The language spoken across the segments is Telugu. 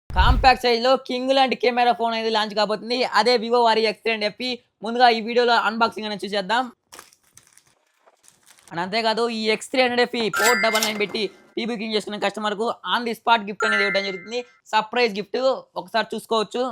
కాంపాక్ట్ సైజ్‌లో కింగ్ లాంటి కెమెరా ఫోన్ అనేది లాంచ్ కాబోతుంది. అదే వివో వారి ఎక్స్3 ఎఫ్‌ఈ. ముందుగా ఈ వీడియోలో అన్బాక్సింగ్ అనేది చూసేద్దాం. అండ్ అంతేకాదు ఈ ఎక్స్3 ఎఫ్‌ఈ 499 పెట్టి ప్రీ బుకింగ్ చేసుకున్న కస్టమర్‌కు ఆన్ ది స్పాట్ గిఫ్ట్ అనేది ఇవ్వడం జరుగుతుంది. సర్ప్రైజ్ గిఫ్ట్ ఒకసారి చూసుకోవచ్చు.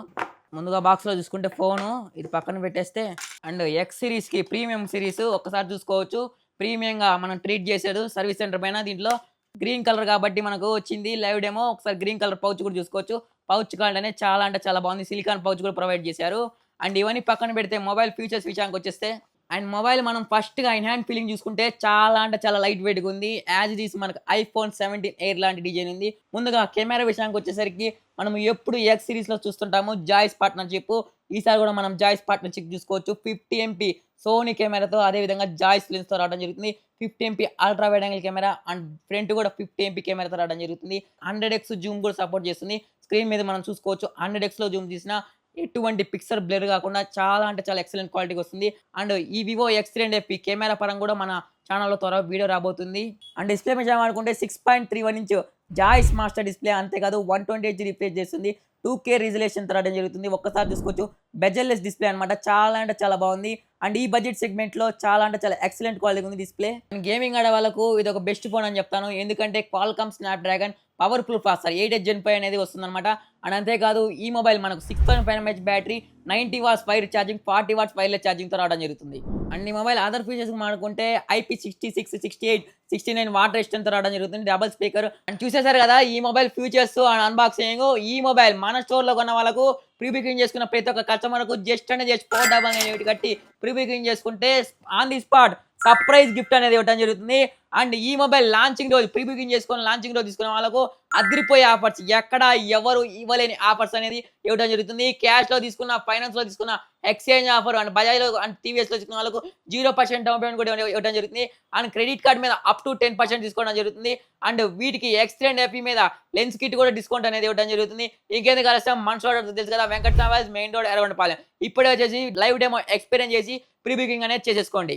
ముందుగా బాక్స్‌లో చూసుకుంటే ఫోను ఇది పక్కన పెట్టేస్తే అండ్ ఎక్స్ సిరీస్‌కి ప్రీమియం సిరీస్ ఒక్కసారి చూసుకోవచ్చు. ప్రీమియంగా మనం ట్రీట్ చేసాడు సర్వీస్ సెంటర్ పైన. దీంట్లో గ్రీన్ కలర్ కాబట్టి మనకు వచ్చింది లైవ్ డెమో. ఒకసారి గ్రీన్ కలర్ పౌచ్ కూడా చూసుకోవచ్చు. పౌచ్ క్వాలిటీ అనేది చాలా అంటే చాలా బాగుంది. సిలికాన్ పౌచ్ కూడా ప్రొవైడ్ చేశారు. అండ్ ఇవన్నీ పక్కన పెడితే మొబైల్ ఫీచర్స్ విషయానికి వచ్చేస్తే అండ్ మొబైల్ మనం ఫస్ట్‌గా ఇన్ హ్యాండ్ ఫీలింగ్ చూసుకుంటే చాలా అంటే చాలా లైట్ వెయిట్‌గా ఉంది. యాజ్ ఇట్ ఈస్ మనకు ఐఫోన్ 17 ఎయిర్ లాంటి డిజైన్ ఉంది. ముందుగా కెమెరా విషయానికి వచ్చేసరికి మనం ఎప్పుడు ఎక్స్ సిరీస్‌లో చూస్తుంటాము జాయిస్ పార్ట్నర్‌షిప్. ఈసారి కూడా మనం జాయిస్ పార్ట్నర్‌షిప్ చూసుకోవచ్చు. 50 ఎంపీ సోనీ కెమెరాతో అదేవిధంగా జాయిస్ లెన్స్‌తో రావడం జరుగుతుంది. 50 MP ultra wide angle camera and front కూడా 50 ఎంపీ కెమెరాతో రావడం జరుగుతుంది. 100x జూమ్ కూడా సపోర్ట్ చేస్తుంది. స్క్రీన్ మీద మనం చూసుకోవచ్చు 100xలో జూమ్ తీసినా ఎటువంటి పిక్సెల్ బ్లర్ కాకుండా చాలా అంటే చాలా ఎక్సలెంట్ క్వాలిటీకి వస్తుంది. అండ్ ఈ వివో ఎక్స్3 ఎఫ్‌ఈ కెమెరా పరంగా కూడా మన ఛానల్లో త్వరగా వీడియో రాబోతుంది. అండ్ డిస్ప్లే విషయం అనుకుంటే 6.31 ఇంచ్ జాయిస్ మాస్టర్ డిస్ప్లే. అంతేకాదు 120Hz రిఫ్రెష్ చేస్తుంది. 2K రిజల్యూషన్ రావడం జరుగుతుంది. ఒక్కసారి చూసుకోవచ్చు బెజల్లెస్ డిస్ప్లే అనమాట. చాలా అంటే చాలా బాగుంది. అండ్ ఈ బడ్జెట్ సెగ్మెంట్లో చాలా అంటే చాలా ఎక్సలెంట్ క్వాలిటీ ఉంది డిస్ప్లే. గేమింగ్ ఆడే వాళ్ళకు ఇది ఒక బెస్ట్ ఫోన్ అని చెప్తాను. ఎందుకంటే Qualcomm Snapdragon powerful processor 8 Gen 5 అనేది వస్తుందన్నమాట. అండ్ అంతేకాదు ఈ మొబైల్ మనకు 6500 mAh బ్యాటరీ, 90 వాట్స్ ఫైర్ ఛార్జింగ్, 40 వాట్స్ వైర్లెస్ ఛార్జింగ్తో రావడం జరుగుతుంది. అండ్ ఈ మొబైల్ అదర్ ఫీచర్స్ మాట్లాడుకుంటే IP66, 68, 69 వాటర్ రెసిస్టెంట్తో రావడం జరుగుతుంది. Double speaker. అండ్ చూసేశారు కదా ఈ మొబైల్ ఫీచర్స్ అండ్ అన్బాక్సింగ్. ఈ మొబైల్ మన స్టోర్లో కొన్న వాళ్ళకు ప్రీ బుకింగ్ చేసుకున్న ప్రతి ఒక్క కస్టమర్కు జస్ట్ 499 కట్టి ప్రీ బుకింగ్ చేసుకుంటే on the spot surprise gift అనేది ఇవ్వడం జరుగుతుంది. అండ్ ఈ మొబైల్ లాంచింగ్ రోజు ప్రీ బుకింగ్ చేసుకొని లాంచింగ్ రోజు తీసుకున్న వాళ్ళకు అదిరిపోయే ఆఫర్స్, ఎక్కడ ఎవరు ఇవ్వలేని ఆఫర్స్ అనేది ఇవ్వడం జరుగుతుంది. క్యాష్లో తీసుకున్న, ఫైనాన్స్లో తీసుకున్న, ఎక్స్చేంజ్ ఆఫర్ అండ్ బజాజ్లో అండ్ టీవీఎస్లో తీసుకున్న వాళ్ళకు 0% డౌన్ పేమెంట్ కూడా ఇవ్వడం జరుగుతుంది. అండ్ క్రెడిట్ కార్డ్ మీద అప్ టు 10% తీసుకోవడం జరుగుతుంది. అండ్ వీటికి ఎక్స్3 ఎఫ్‌ఈ మీద లెన్స్ కిట్ కూడా డిస్కౌంట్ అనేది ఇవ్వడం జరుగుతుంది. ఇంకేందుకు ఆలస్యం మన షోర్ తెలుసు కదా వెంకట మెయిన్ రోడ్ ఎర్రగొండపాలెం. ఇప్పుడే వచ్చేసి లైవ్ డెమో ఎక్స్పీరియన్స్ చేసి ప్రీ బుకింగ్ అనేది చేసేసుకోండి.